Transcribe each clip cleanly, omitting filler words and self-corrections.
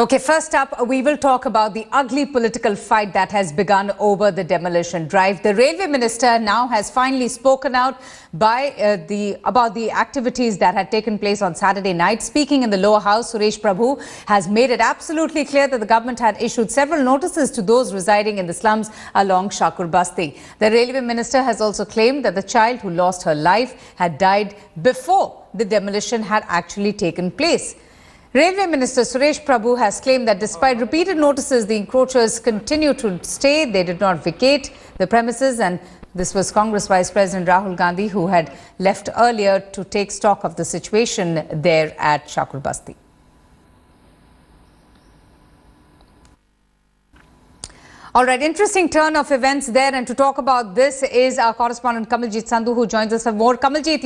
Okay, first up, we will talk about the ugly political fight that has begun over the demolition drive. The railway minister now has finally spoken out about the activities that had taken place on Saturday night. Speaking in the lower house, Suresh Prabhu has made it absolutely clear that the government had issued several notices to those residing in the slums along Shakur Basti. The railway minister has also claimed that the child who lost her life had died before the demolition had actually taken place. Railway Minister Suresh Prabhu has claimed that despite repeated notices, the encroachers continue to stay. They did not vacate the premises, and this was Congress Vice President Rahul Gandhi, who had left earlier to take stock of the situation there at Shakur Basti. All right, interesting turn of events there, and to talk about this is our correspondent Kamaljit Sandhu, who joins us for more. Kamaljit,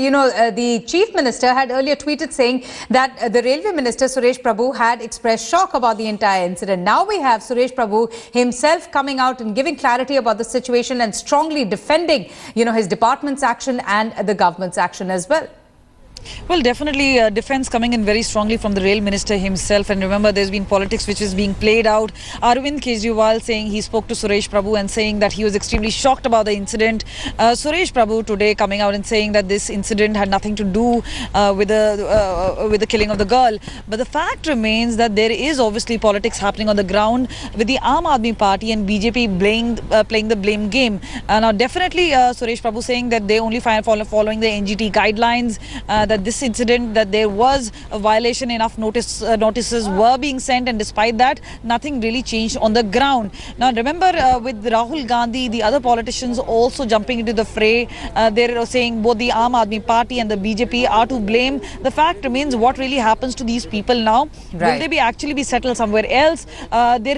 the Chief Minister had earlier tweeted saying that the Railway Minister Suresh Prabhu had expressed shock about the entire incident. Now we have Suresh Prabhu himself coming out and giving clarity about the situation and strongly defending, his department's action and the government's action as well. Well, definitely defense coming in very strongly from the rail minister himself. And remember, there's been politics which is being played out. Arvind Kejriwal saying he spoke to Suresh Prabhu and saying that he was extremely shocked about the incident. Suresh Prabhu today coming out and saying that this incident had nothing to do with the killing of the girl. But the fact remains that there is obviously politics happening on the ground with the Aam Aadmi Party and BJP playing the blame game. Now, definitely Suresh Prabhu saying that they only following the NGT guidelines, that this incident, that there was a violation, enough notices were being sent, and despite that, nothing really changed on the ground. Now, remember, with Rahul Gandhi, the other politicians also jumping into the fray, they're saying both the Aam Aadmi Party and the BJP are to blame. The fact remains, what really happens to these people now? Right. Will they actually be settled somewhere else? There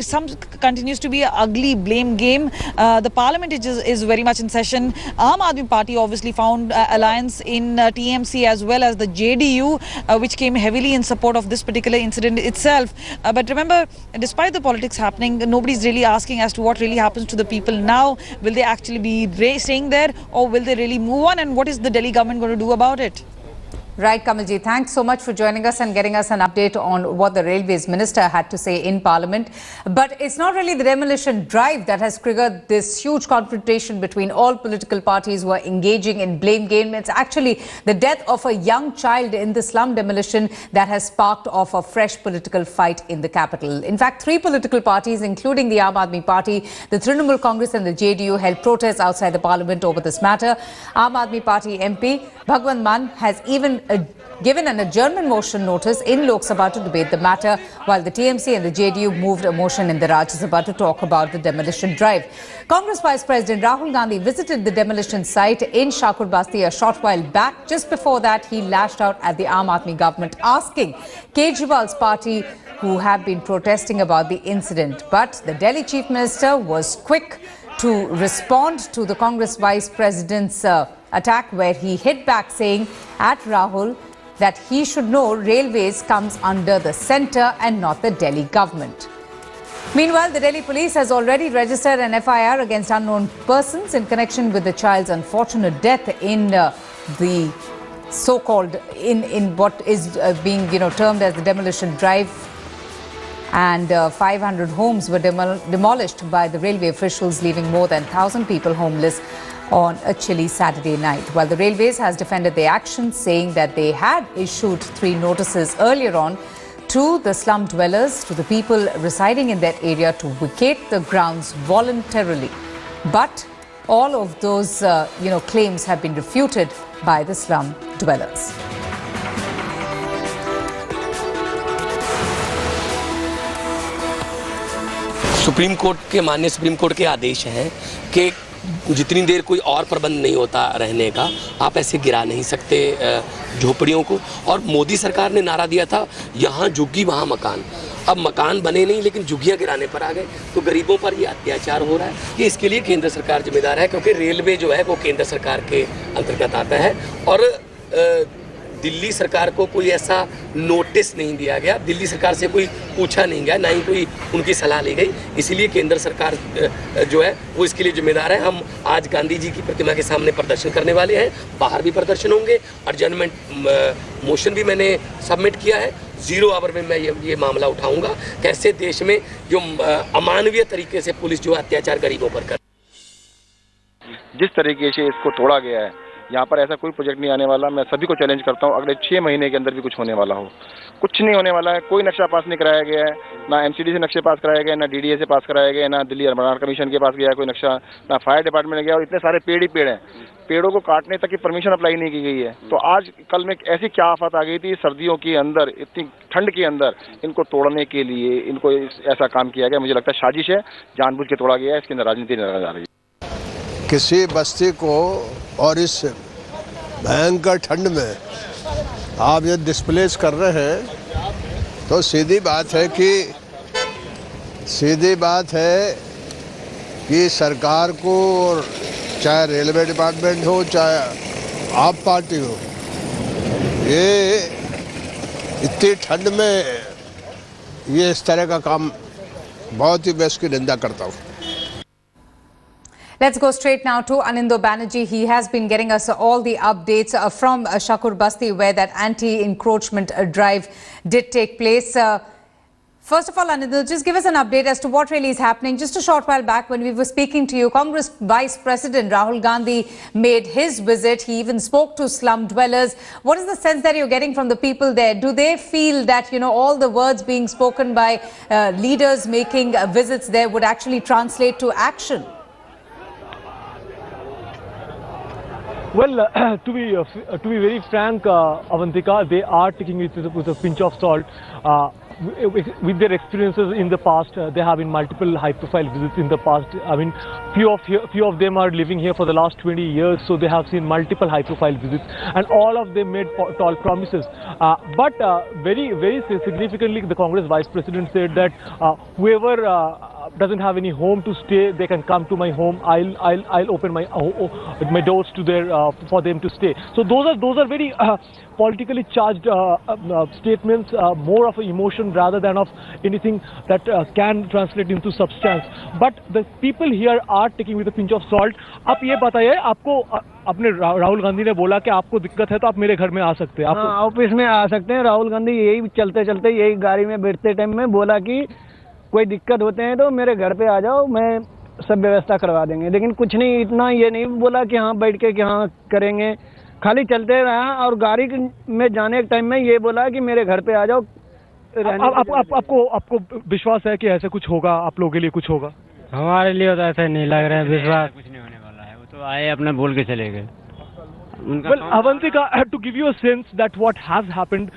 continues to be an ugly blame game. The parliament is very much in session. Aam Aadmi Party obviously found alliance in TMC as well as the JDU, which came heavily in support of this particular incident itself. But remember, despite the politics happening, nobody's really asking as to what really happens to the people now. Will they actually be staying there, or will they really move on, and what is the Delhi government going to do about it? Right, Kamalji, thanks so much for joining us and getting us an update on what the Railways Minister had to say in Parliament. But it's not really the demolition drive that has triggered this huge confrontation between all political parties who are engaging in blame game. It's actually the death of a young child in the slum demolition that has sparked off a fresh political fight in the capital. In fact, three political parties, including the Aam Aadmi Party, the Trinamool Congress and the JDU, held protests outside the Parliament over this matter. Aam Aadmi Party MP Bhagwant Mann has even given an adjournment motion notice in Lok Sabha to debate the matter, while the TMC and the JDU moved a motion in the Rajya Sabha to talk about the demolition drive. Congress Vice President Rahul Gandhi visited the demolition site in Shakur Basti a short while back. Just before that, he lashed out at the Aam Aadmi government, asking Kejriwal's party, who have been protesting about the incident. But the Delhi Chief Minister was quick to respond to the Congress Vice President's attack, where he hit back saying at Rahul that he should know railways comes under the centre and not the Delhi government. Meanwhile, the Delhi police has already registered an FIR against unknown persons in connection with the child's unfortunate death in the so-called, in what is being termed as the demolition drive. And 500 homes were demolished by the railway officials, leaving more than 1,000 people homeless on a chilly Saturday night. While the Railways has defended the action, saying that they had issued 3 notices earlier on to the slum dwellers, to the people residing in that area, to vacate the grounds voluntarily. But all of those claims have been refuted by the slum dwellers. माननीय supreme court के आदेश हैं कि जितनी देर कोई और प्रबंध नहीं होता रहने का, आप ऐसे गिरा नहीं सकते झोपड़ियों को। और मोदी सरकार ने नारा दिया था, यहाँ झुग्गी वहाँ मकान। अब मकान बने नहीं, लेकिन झुग्गियाँ गिराने पर आ गए, तो गरीबों पर ये अत्याचार हो रहा है। ये इसके लिए केंद्र सरकार जिम्मेदार है, क्योंकि रेलवे जो है वो केंद्र सरकार के अंतर्गत आता है। और दिल्ली सरकार को कोई ऐसा नोटिस नहीं दिया गया, दिल्ली सरकार से कोई पूछा नहीं गया, ना ही कोई उनकी सलाह ली गई। इसीलिए केंद्र सरकार जो है वो इसके लिए जिम्मेदार है। हम आज गांधी जी की प्रतिमा के सामने प्रदर्शन करने वाले हैं, बाहर भी प्रदर्शन होंगे। एडजर्नमेंट मोशन भी मैंने सबमिट किया है 0 आवर में मैं ये मामला उठाऊंगा, कैसे देश में जो अमानवीय तरीके से पुलिस जो अत्याचार गरीबों पर कर, जिस तरीके से इसको तोड़ा गया है, यहाँ पर ऐसा कोई प्रोजेक्ट नहीं आने वाला। मैं सभी को चैलेंज करता हूँ, अगले 6 महीने के अंदर भी कुछ होने वाला हो। कुछ नहीं होने वाला है। कोई नक्शा पास नहीं कराया गया है, ना एमसीडी से नक्शे पास कराया गया, ना डीडीए से पास कराया गया, ना दिल्ली अर्बन कमीशन के पास गया कोई नक्शा, ना फायर डिपार्टमेंट में गया। और इतने सारे पेड़ ही पेड़ हैं, पेड़ों को काटने तक की परमिशन अप्लाई नहीं की गई है। तो आज कल में ऐसी क्या आफत आ गई थी, सर्दियों के अंदर, इतनी ठंड के अंदर इनको तोड़ने के लिए इनको ऐसा काम किया गया। मुझे लगता है साजिश है, जानबूझ के तोड़ा गया है, इसके अंदर राजनीति नजर आ रही है। किसी बस्ती को और इस भयंकर ठंड में आप ये डिस्प्लेस कर रहे हैं, तो सीधी बात है कि सरकार को, चाहे रेलवे डिपार्टमेंट हो चाहे आप पार्टी हो, ये इतनी ठंड में ये इस तरह का काम बहुत ही मैं इसकी निंदा करता हूँ। Let's go straight now to Anindo Banerjee. He has been getting us all the updates from Shakur Basti, where that anti-encroachment drive did take place. First of all, Anindo, just give us an update as to what really is happening. Just a short while back when we were speaking to you, Congress Vice President Rahul Gandhi made his visit. He even spoke to slum dwellers. What is the sense that you're getting from the people there? Do they feel that, you know, all the words being spoken by leaders making visits there would actually translate to action? Well, to be very frank, Avantika, they are taking it with a pinch of salt. With their experiences in the past, there have been multiple high-profile visits in the past. I mean, few of them are living here for the last 20 years, so they have seen multiple high-profile visits, and all of them made tall promises. But very significantly, the Congress Vice President said that whoever doesn't have any home to stay, they can come to my home. I'll open my doors to their for them to stay. So those are very politically charged statements, more of an emotion rather than of anything that can translate into substance. But the people here are taking with a pinch of salt. आप ये बताइए, आपको अपने राहुल गांधी ने बोला कि आपको दिक्कत है तो आप मेरे घर में आ सकते हैं, आप ऑफिस में आ सकते हैं। राहुल गांधी यही चलते चलते यही गाड़ी में बैठते टाइम में बोला कि कोई दिक्कत होते हैं तो मेरे घर पे आ जाओ, मैं सब व्यवस्था करवा देंगे। लेकिन कुछ नहीं, इतना ये नहीं बोला कि हाँ बैठ के कि हाँ करेंगे, खाली चलते रहा। और गाड़ी में जाने के टाइम में ये बोला कि मेरे घर पे आ जाओ। आपको विश्वास है कि ऐसे कुछ होगा, आप लोगों के लिए कुछ होगा? हमारे लिए तो ऐसा नहीं लग रहा है, विश्वास कुछ नहीं होने वाला है। वो तो आए अपना बोल के चले गए। Well, Avantika, to give you a sense that what has happened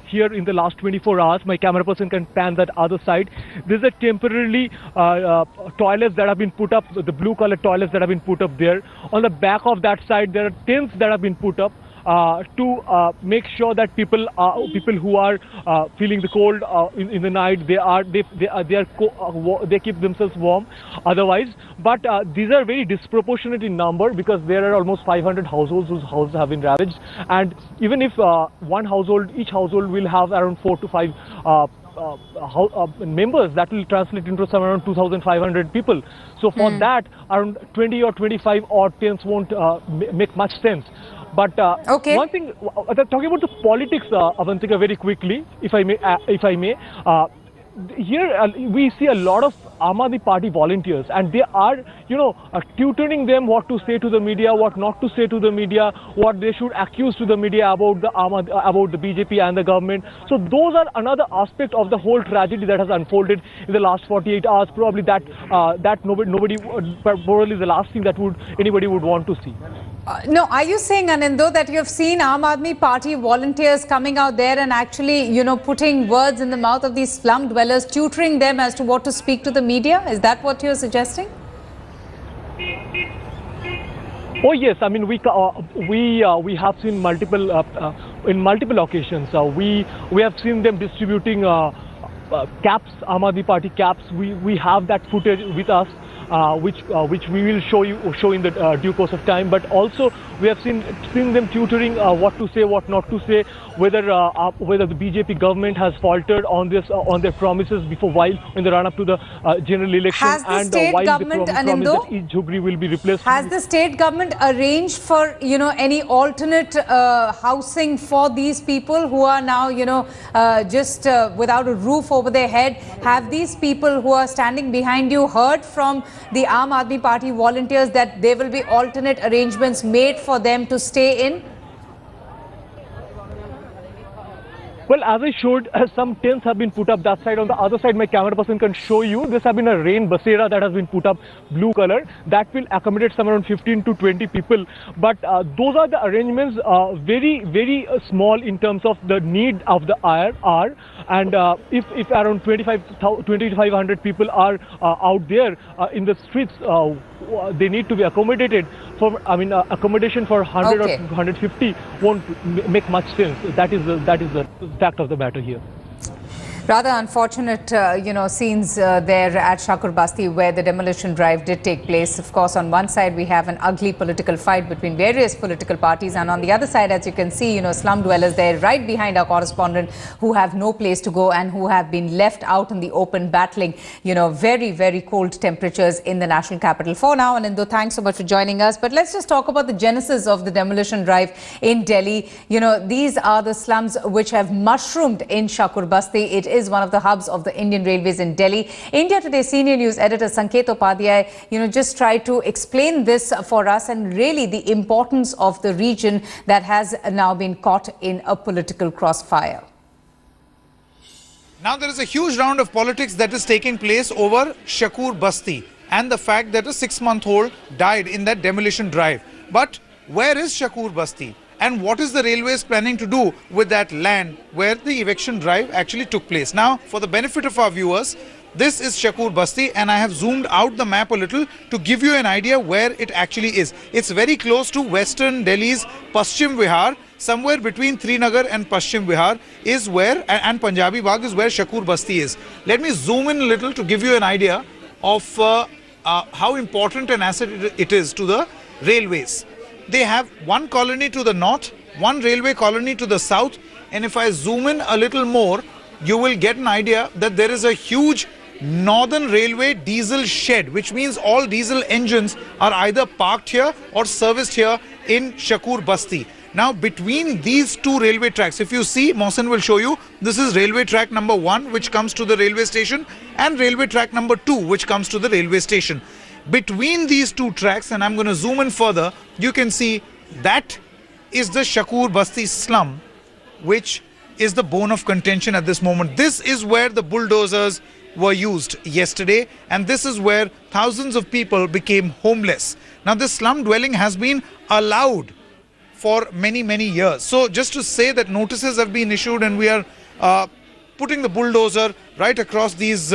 here in the last 24 hours, my camera person can pan that other side. There's a temporarily toilets that have been put up, the blue color toilets that have been put up there. On the back of that side, there are tents that have been put up to make sure that people who are feeling the cold in the night, they keep themselves warm otherwise. But these are very disproportionate in number, because there are almost 500 households whose houses have been ravaged, and even if each household will have around 4 to 5 members, that will translate into some around 2,500 people. So for that, around 20 or 25 odd tents won't make much sense. But one thing, talking about the politics, Avantika, very quickly, if I may, here we see a lot of Aam Aadmi Party volunteers, and they are, tutoring them what to say to the media, what not to say to the media, what they should accuse to the media about the BJP and the government. So those are another aspect of the whole tragedy that has unfolded in the last 48 hours. Probably that nobody probably the last thing that anybody would want to see. No, are you saying, Anindo, that you have seen Aam Aadmi Party volunteers coming out there and actually, putting words in the mouth of these slum dwellers, tutoring them as to what to speak to the media? Is that what you're suggesting? Oh yes, I mean we have seen multiple in multiple occasions. We have seen them distributing caps, Aam Aadmi Party caps. We have that footage with us. which we will show in the due course of time. But also we have seen them tutoring what to say, what not to say, whether the BJP government has faltered on their promises while in the run up to the general election. Has the and state while government, they promise Anindo, that each Jhugri will be replaced. has the state government arranged for any alternate housing for these people who are now just without a roof over their head? Have these people who are standing behind you heard from the Aam Aadmi Party volunteers that there will be alternate arrangements made for them to stay in? Well, as I showed, some tents have been put up that side. On the other side, my camera person can show you. This has been a rain basera that has been put up, blue color. That will accommodate some around 15 to 20 people. But those are the arrangements, very, very small in terms of the need of the hour. And if around 2,500 people are out there in the streets, they need to be accommodated. Accommodation for 100 Okay. or 150 won't make much sense. That is the fact of the matter here. Rather unfortunate, scenes there at Shakur Basti where the demolition drive did take place. Of course, on one side we have an ugly political fight between various political parties, and on the other side, as you can see, slum dwellers there right behind our correspondent who have no place to go and who have been left out in the open battling, very, very cold temperatures in the national capital. For now, Anindo, thanks so much for joining us. But let's just talk about the genesis of the demolition drive in Delhi. These are the slums which have mushroomed in Shakur Basti. It is one of the hubs of the Indian Railways in Delhi. India Today senior news editor Sanket Upadhyay, just tried to explain this for us and really the importance of the region that has now been caught in a political crossfire. Now there is a huge round of politics that is taking place over Shakur Basti and the fact that a 6-month-old died in that demolition drive. But where is Shakur Basti? And what is the railways planning to do with that land where the eviction drive actually took place? Now, for the benefit of our viewers, this is Shakur Basti and I have zoomed out the map a little to give you an idea where it actually is. It's very close to western Delhi's Paschim Vihar. Somewhere between Srinagar and Paschim Vihar is where, and Punjabi Bagh is where Shakur Basti is. Let me zoom in a little to give you an idea of how important an asset it is to the railways. They have one colony to the north, one railway colony to the south, and if I zoom in a little more, you will get an idea that there is a huge northern railway diesel shed, which means all diesel engines are either parked here or serviced here in Shakur Basti. Now, between these two railway tracks, if you see, Mohsen will show you, this is railway track number 1, which comes to the railway station, and railway track number 2, which comes to the railway station. Between these two tracks, and I'm going to zoom in further, you can see that is the Shakur Basti slum, which is the bone of contention at this moment. This is where the bulldozers were used yesterday, and this is where thousands of people became homeless. Now, this slum dwelling has been allowed for many, many years. So just to say that notices have been issued and we are putting the bulldozer right across this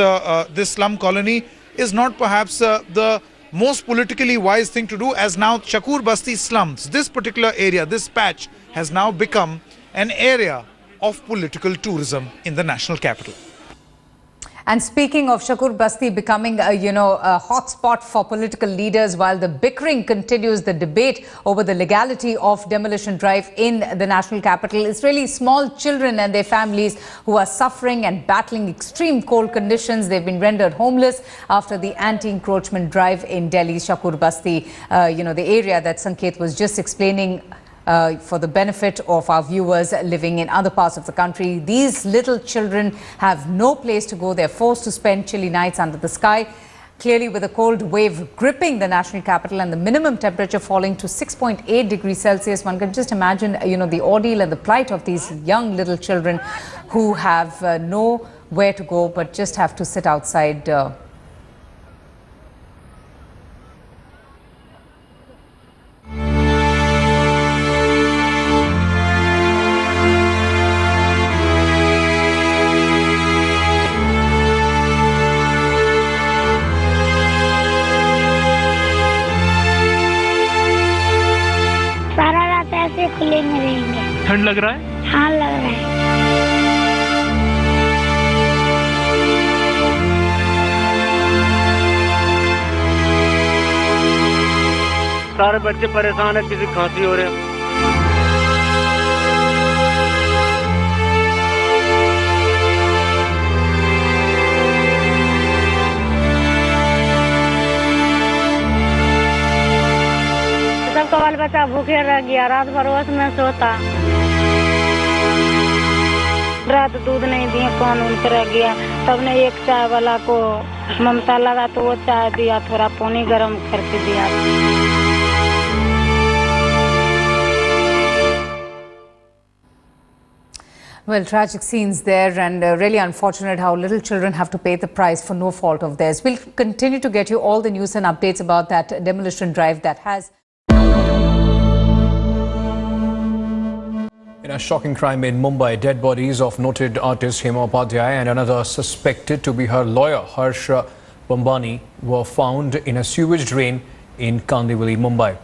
slum colony is not perhaps the most politically wise thing to do, as now Shakur Basti slums, this particular area, this patch, has now become an area of political tourism in the national capital. And speaking of Shakur Basti becoming a hotspot for political leaders, while the bickering continues, the debate over the legality of demolition drive in the national capital, it's really small children and their families who are suffering and battling extreme cold conditions. They've been rendered homeless after the anti-encroachment drive in Delhi's Shakur Basti, the area that Sanket was just explaining. For the benefit of our viewers living in other parts of the country. These little children have no place to go. They're forced to spend chilly nights under the sky. Clearly, with a cold wave gripping the national capital and the minimum temperature falling to 6.8 degrees Celsius, one can just imagine, the ordeal and the plight of these young little children who have nowhere to go but just have to sit outside. सारा रात ऐसे खुले में रहेंगे। ठंड लग रहा है? हाँ, लग रहा है। सारे बच्चे परेशान है, किसी खांसी हो रहे हैं। सबका बाल बच्चा भूखे रह गया, रात भर उसमें सोता, रात दूध नहीं दिए, कौन उनके रह गया। तब ने एक चाय वाला को ममता लगा तो वो चाय दिया, थोड़ा पानी गर्म करके दिया। Well, tragic scenes there, and really unfortunate how little children have to pay the price for no fault of theirs. We'll continue to get you all the news and updates about that demolition drive that has. In a shocking crime in Mumbai, dead bodies of noted artist Hema Upadhyay and another suspected to be her lawyer, Harsh Bambani, were found in a sewage drain in Kandivali, Mumbai.